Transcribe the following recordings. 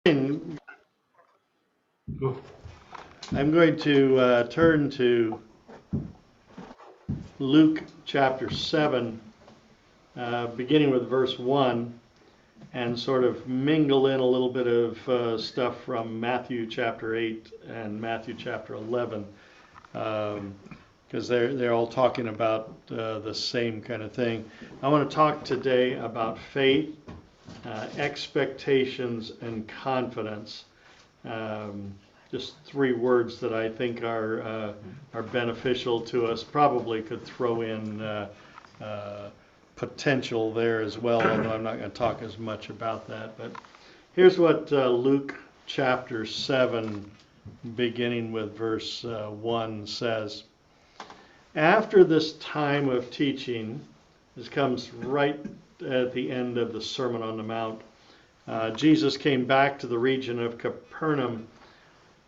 I'm going to turn to Luke chapter 7, beginning with verse 1, and sort of mingle in a little bit of stuff from Matthew chapter 8 and Matthew chapter 11, because they're all talking about the same kind of thing. I want to talk today about faith, expectations, and confidence. Just three words that I think are beneficial to us. Probably could throw in potential there as well, although I'm not going to talk as much about that. But here's what Luke chapter 7, beginning with verse 1 says. After this time of teaching, this comes right at the end of the Sermon on the Mount, Jesus came back to the region of Capernaum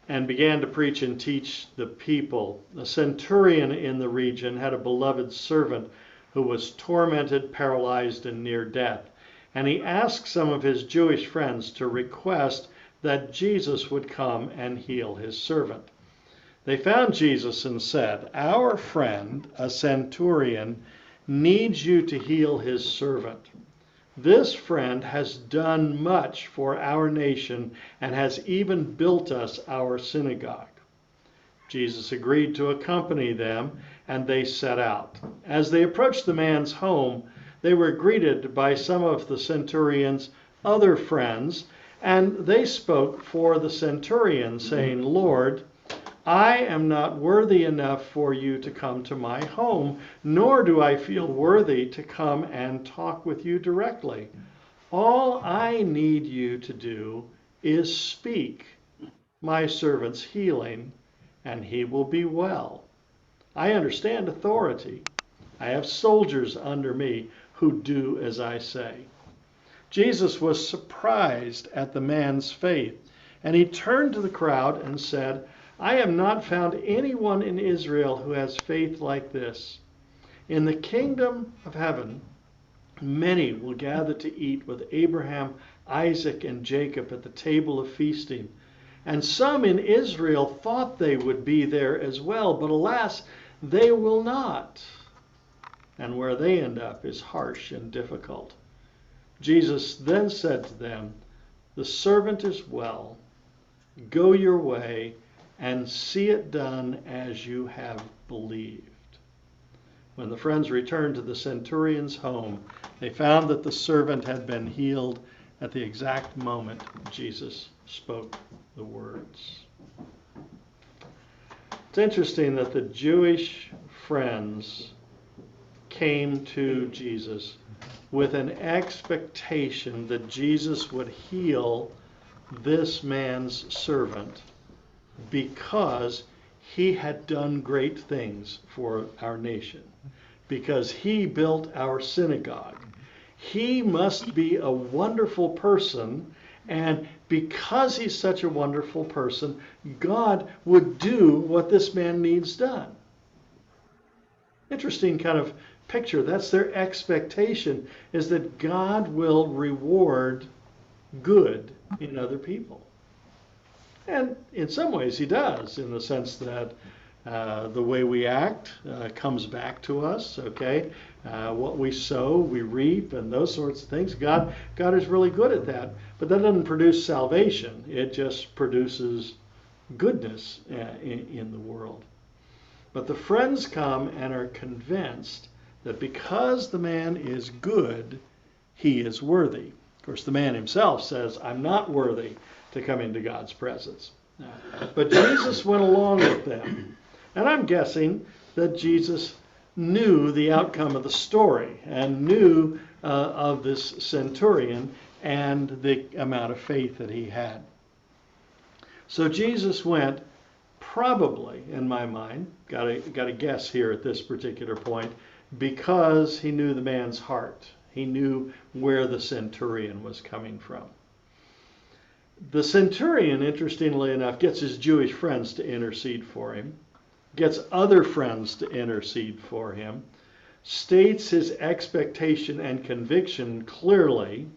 and began to preach and teach the people. A centurion in the region had a beloved servant who was tormented, paralyzed, and near death. And he asked some of his Jewish friends to request that Jesus would come and heal his servant. They found Jesus and said, "Our friend, a centurion, needs you to heal his servant. This friend has done much for our nation and has even built us our synagogue." Jesus agreed to accompany them, and they set out. As they approached the man's home, they were greeted by some of the centurion's other friends, and they spoke for the centurion, saying, "Lord, I am not worthy enough for you to come to my home, nor do I feel worthy to come and talk with you directly. All I need you to do is speak my servant's healing, and he will be well. I understand authority. I have soldiers under me who do as I say." Jesus was surprised at the man's faith, and he turned to the crowd and said, "I have not found anyone in Israel who has faith like this. In the kingdom of heaven, many will gather to eat with Abraham, Isaac, and Jacob at the table of feasting. And some in Israel thought they would be there as well, but alas, they will not." And where they end up is harsh and difficult. Jesus then said to them, "The servant is well. Go your way and see it done as you have believed." When the friends returned to the centurion's home, they found that the servant had been healed at the exact moment Jesus spoke the words. It's interesting that the Jewish friends came to Jesus with an expectation that Jesus would heal this man's servant because he had done great things for our nation, because he built our synagogue. He must be a wonderful person, and because he's such a wonderful person, God would do what this man needs done. Interesting kind of picture. That's their expectation, is that God will reward good in other people. And in some ways he does, in the sense that the way we act comes back to us, okay? What we sow, we reap, and those sorts of things. God is really good at that. But that doesn't produce salvation. It just produces goodness in the world. But the friends come and are convinced that because the man is good, he is worthy. Of course, the man himself says, "I'm not worthy to come into God's presence." But Jesus went along with them. And I'm guessing that Jesus knew the outcome of the story and knew of this centurion and the amount of faith that he had. So Jesus went, probably, in my mind, got to guess here at this particular point, because he knew the man's heart. He knew where the centurion was coming from. The centurion, interestingly enough, gets his Jewish friends to intercede for him, gets other friends to intercede for him, states his expectation and conviction clearly.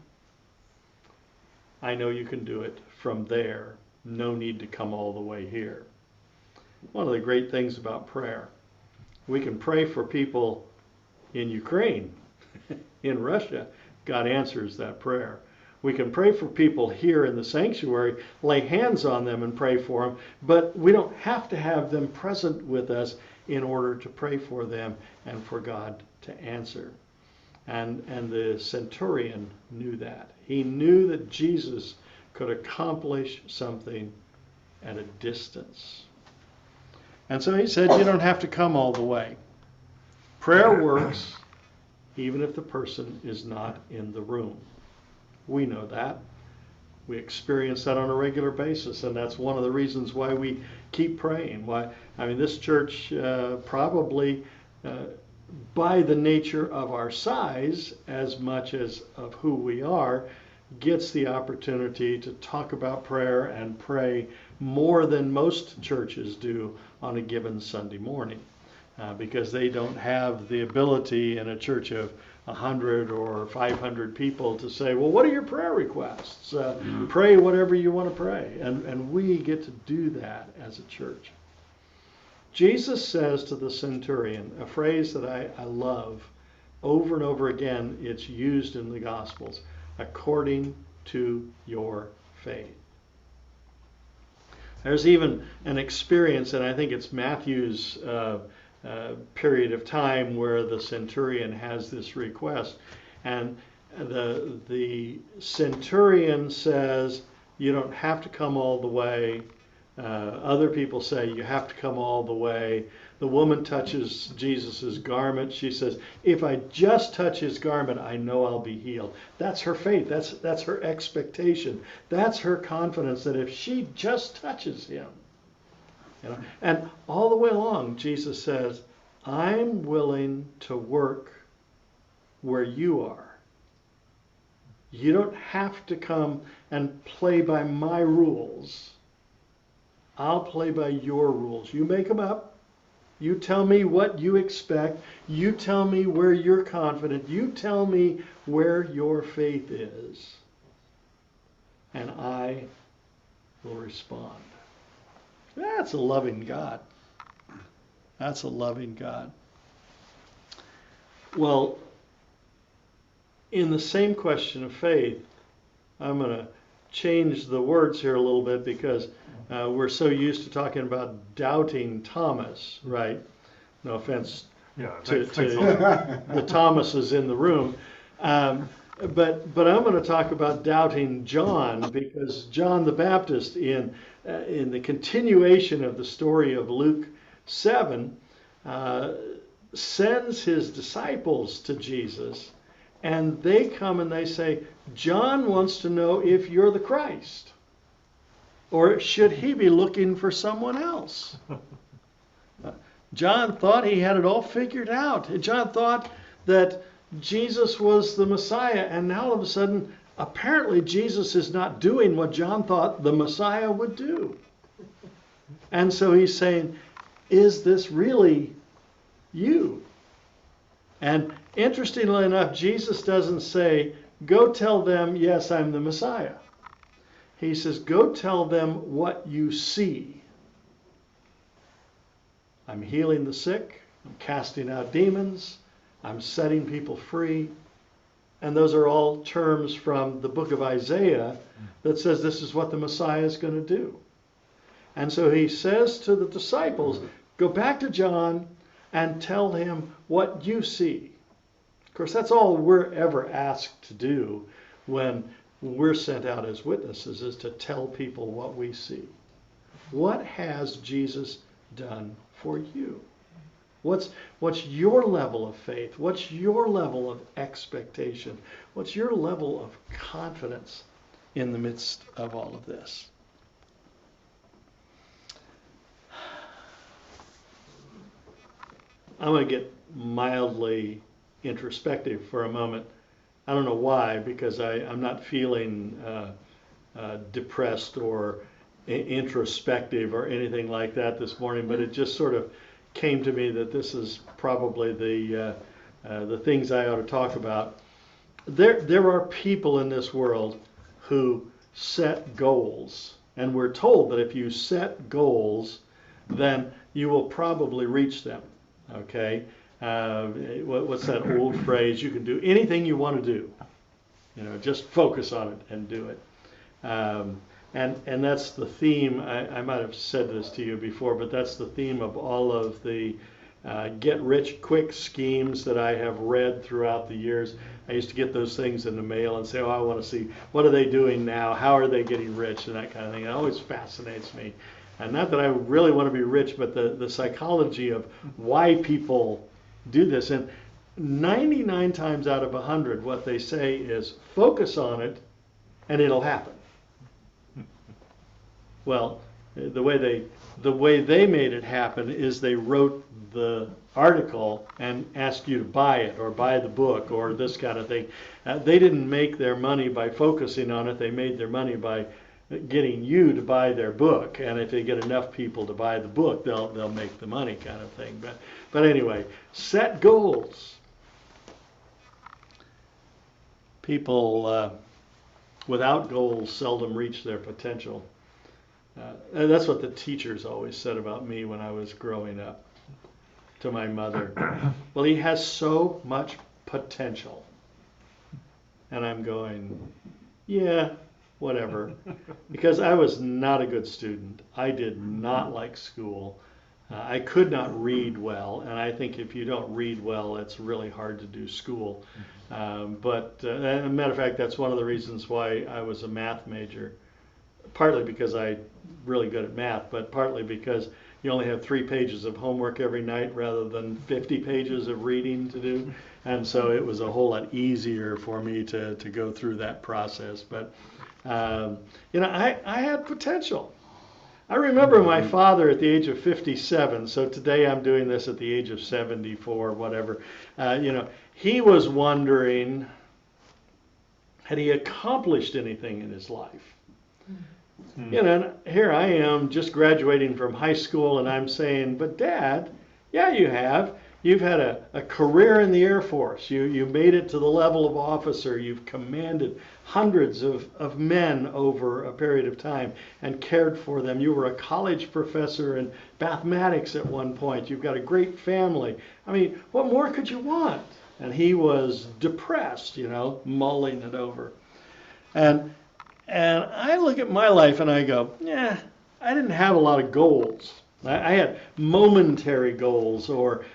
"I know you can do it. from there. No need to come all the way here. One of the great things about prayer, we can pray for people in Ukraine, in Russia. God answers that prayer. We can pray for people here in the sanctuary, lay hands on them and pray for them, but we don't have to have them present with us in order to pray for them and for God to answer. And the centurion knew that. He knew that Jesus could accomplish something at a distance. And so he said, you don't have to come all the way. Prayer works even if the person is not in the room. We know that. We experience that on a regular basis, and that's one of the reasons why we keep praying. This church probably, by the nature of our size, as much as of who we are, gets the opportunity to talk about prayer and pray more than most churches do on a given Sunday morning, because they don't have the ability in a church of 100 or 500 people to say, well, what are your prayer requests? Pray whatever you want to pray. And we get to do that as a church. Jesus says to the centurion, a phrase that I love, over and over again, it's used in the Gospels, according to your faith. There's even an experience, and I think it's Matthew's period of time where the centurion has this request, and the centurion says, you don't have to come all the way. Other people say you have to come all the way. The woman touches Jesus's garment. She says, if I just touch his garment, I know I'll be healed. That's her faith. That's her expectation. That's her confidence that if she just touches him. And all the way along, Jesus says, I'm willing to work where you are. You don't have to come and play by my rules. I'll play by your rules. You make them up. You tell me what you expect. You tell me where you're confident. You tell me where your faith is. And I will respond. That's a loving God. That's a loving God. Well, in the same question of faith, I'm going to change the words here a little bit because we're so used to talking about doubting Thomas, right? No offense to the Thomases in the room. But I'm going to talk about doubting John, because John the Baptist, in the continuation of the story of Luke 7, sends his disciples to Jesus, and they come and they say, John wants to know if you're the Christ, or should he be looking for someone else? John thought he had it all figured out. John thought that Jesus was the Messiah, and now all of a sudden, apparently Jesus is not doing what John thought the Messiah would do. And so he's saying, is this really you? And interestingly enough, Jesus doesn't say, go tell them, yes, I'm the Messiah. He says, go tell them what you see. I'm healing the sick, I'm casting out demons, I'm setting people free. And those are all terms from the book of Isaiah that says this is what the Messiah is going to do. And so he says to the disciples, go back to John and tell him what you see. Of course, that's all we're ever asked to do when we're sent out as witnesses, is to tell people what we see. What has Jesus done for you? What's your level of faith? What's your level of expectation? What's your level of confidence in the midst of all of this? I'm going to get mildly introspective for a moment. I don't know why, because I'm not feeling depressed or introspective or anything like that this morning, but it just sort of came to me that this is probably the things I ought to talk about. There are people in this world who set goals. And we're told that if you set goals, then you will probably reach them. Okay? What's that old phrase? You can do anything you want to do. Just focus on it and do it. And that's the theme. I might have said this to you before, but that's the theme of all of the get-rich-quick schemes that I have read throughout the years. I used to get those things in the mail and say, I want to see, what are they doing now? How are they getting rich? And that kind of thing. It always fascinates me. And not that I really want to be rich, but the psychology of why people do this. And 99 times out of 100, what they say is, focus on it, and it'll happen. Well, the way they made it happen is they wrote the article and asked you to buy it or buy the book or this kind of thing. They didn't make their money by focusing on it. They made their money by getting you to buy their book. And if they get enough people to buy the book, they'll make the money, kind of thing. But anyway, set goals. People without goals seldom reach their potential. And that's what the teachers always said about me when I was growing up to my mother. Well, he has so much potential. And I'm going, yeah, whatever. Because I was not a good student. I did not like school. I could not read well. And I think if you don't read well, it's really hard to do school. But as a matter of fact, that's one of the reasons why I was a math major. Partly because I'm really good at math, but partly because you only have 3 pages of homework every night rather than 50 pages of reading to do. And so it was a whole lot easier for me to go through that process. But, I had potential. I remember my father at the age of 57, so today I'm doing this at the age of 74, whatever. He was wondering, had he accomplished anything in his life? And here I am just graduating from high school, and I'm saying, but Dad, yeah, you have. You've had a career in the Air Force. You made it to the level of officer. You've commanded hundreds of men over a period of time and cared for them. You were a college professor in mathematics at one point. You've got a great family. I mean, what more could you want? And he was depressed, mulling it over. And I look at my life and I go, yeah, I didn't have a lot of goals. I had momentary goals or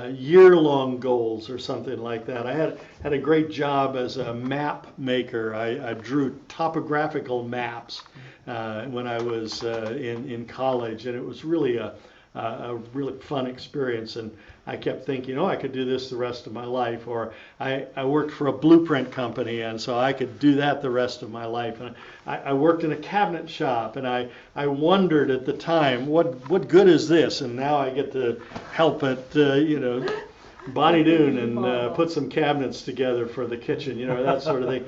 year-long goals or something like that. I had a great job as a map maker. I drew topographical maps when I was in college, and it was really a really fun experience. And I kept thinking, I could do this the rest of my life. Or I worked for a blueprint company, and so I could do that the rest of my life. And I worked in a cabinet shop, and I wondered at the time, what good is this? And now I get to help at, Bonnie Doon and put some cabinets together for the kitchen, that sort of thing.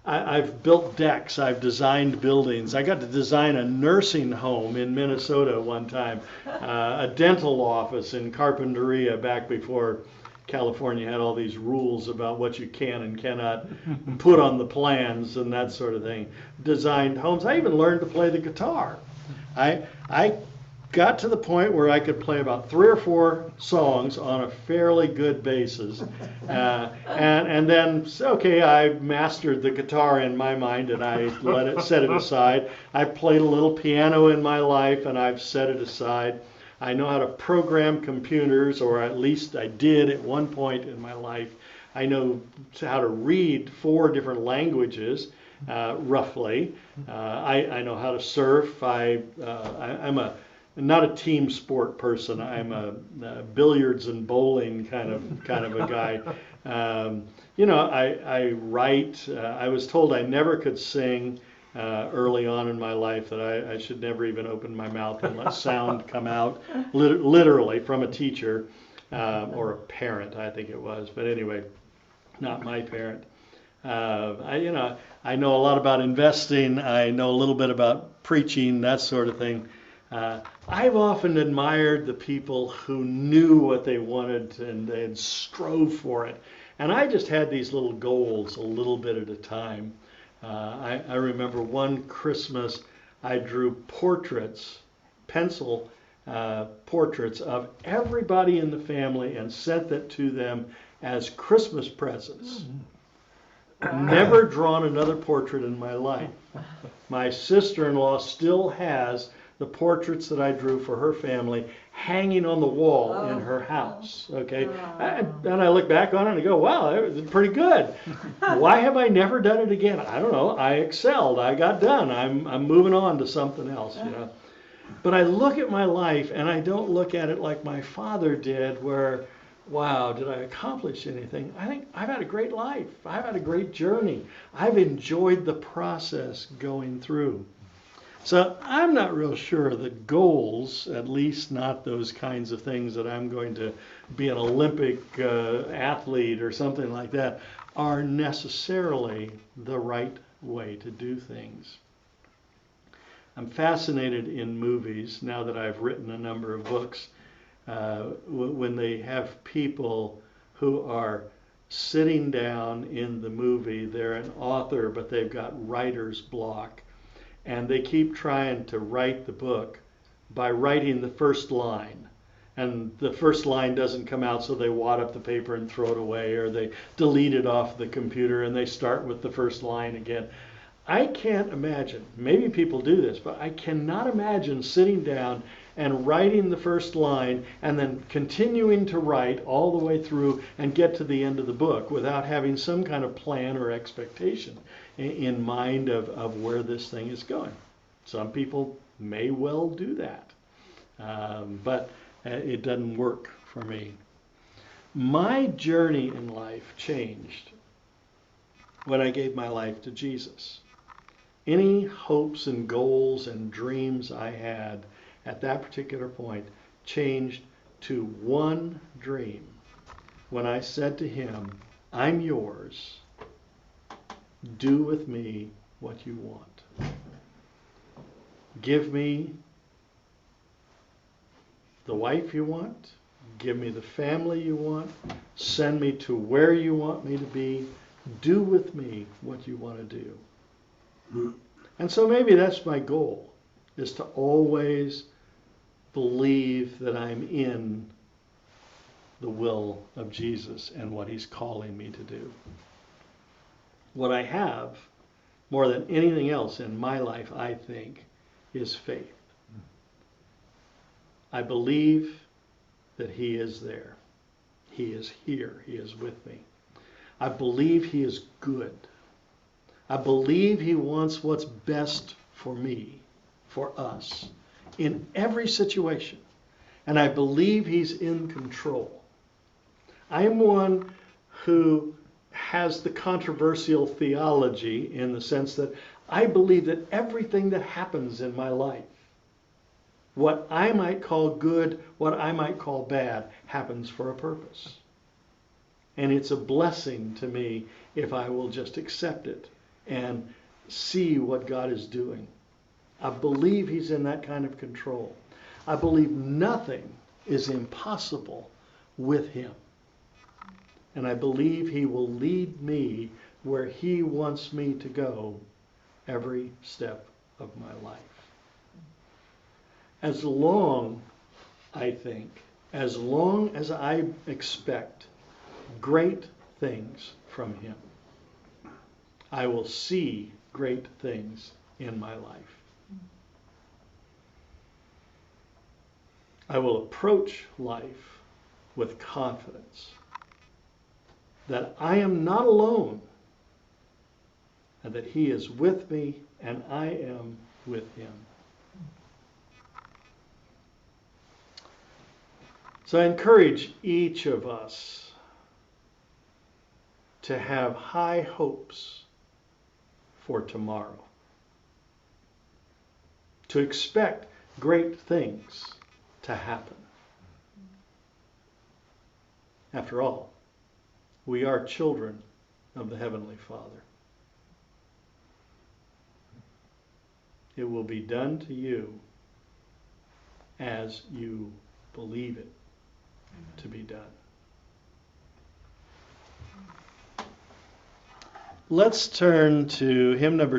I've built decks, I've designed buildings. I got to design a nursing home in Minnesota one time, a dental office in Carpinteria back before California had all these rules about what you can and cannot put on the plans and that sort of thing. Designed homes. I even learned to play the guitar. I got to the point where I could play about 3 or 4 songs on a fairly good basis. And then, okay, I mastered the guitar in my mind and I set it aside. I've played a little piano in my life and I've set it aside. I know how to program computers, or at least I did at one point in my life. I know how to read 4 different languages, roughly. I know how to surf. I'm not a team sport person. I'm a billiards and bowling kind of a guy. I write. I was told I never could sing early on in my life, that I should never even open my mouth and let sound come out, literally from a teacher or a parent, I think it was. But anyway, not my parent. I know a lot about investing. I know a little bit about preaching, that sort of thing. I've often admired the people who knew what they wanted and they had strove for it. And I just had these little goals a little bit at a time. I remember one Christmas I drew portraits, pencil portraits of everybody in the family and sent that to them as Christmas presents. Never drawn another portrait in my life. My sister-in-law still has the portraits that I drew for her family hanging on the wall in her house. Okay, and I look back on it and I go, wow, that was pretty good. Why have I never done it again? I don't know. I excelled. I got done. I'm moving on to something else, you know. But I look at my life and I don't look at it like my father did, where, wow, did I accomplish anything? I think I've had a great life. I've had a great journey. I've enjoyed the process going through. So I'm not real sure that goals, at least not those kinds of things that I'm going to be an Olympic athlete or something like that, are necessarily the right way to do things. I'm fascinated in movies, now that I've written a number of books, when they have people who are sitting down in the movie, they're an author, but they've got writer's block, and they keep trying to write the book by writing the first line. And the first line doesn't come out, so they wad up the paper and throw it away, or they delete it off the computer and they start with the first line again. I can't imagine, maybe people do this, but I cannot imagine sitting down and writing the first line and then continuing to write all the way through and get to the end of the book without having some kind of plan or expectation in mind of where this thing is going. Some people may well do that, but it doesn't work for me. My journey in life changed when I gave my life to Jesus. Any hopes and goals and dreams I had at that particular point changed to one dream when I said to him, I'm yours. Do with me what you want. Give me the wife you want. Give me the family you want. Send me to where you want me to be. Do with me what you want to do. And so maybe that's my goal, is to always believe that I'm in the will of Jesus and what he's calling me to do. What I have, more than anything else in my life, I think, is faith. I believe that he is there. He is here. He is with me. I believe he is good. I believe he wants what's best for me, for us, in every situation. And I believe he's in control. I am one who has the controversial theology in the sense that I believe that everything that happens in my life, what I might call good, what I might call bad, happens for a purpose. And it's a blessing to me if I will just accept it and see what God is doing. I believe he's in that kind of control. I believe nothing is impossible with him. And I believe he will lead me where he wants me to go every step of my life. As long, I think, as long as I expect great things from him, I will see great things in my life. I will approach life with confidence that I am not alone and that he is with me and I am with him. So I encourage each of us to have high hopes for tomorrow, to expect great things to happen. After all, we are children of the Heavenly Father. It will be done to you as you believe it to be done. Let's turn to hymn number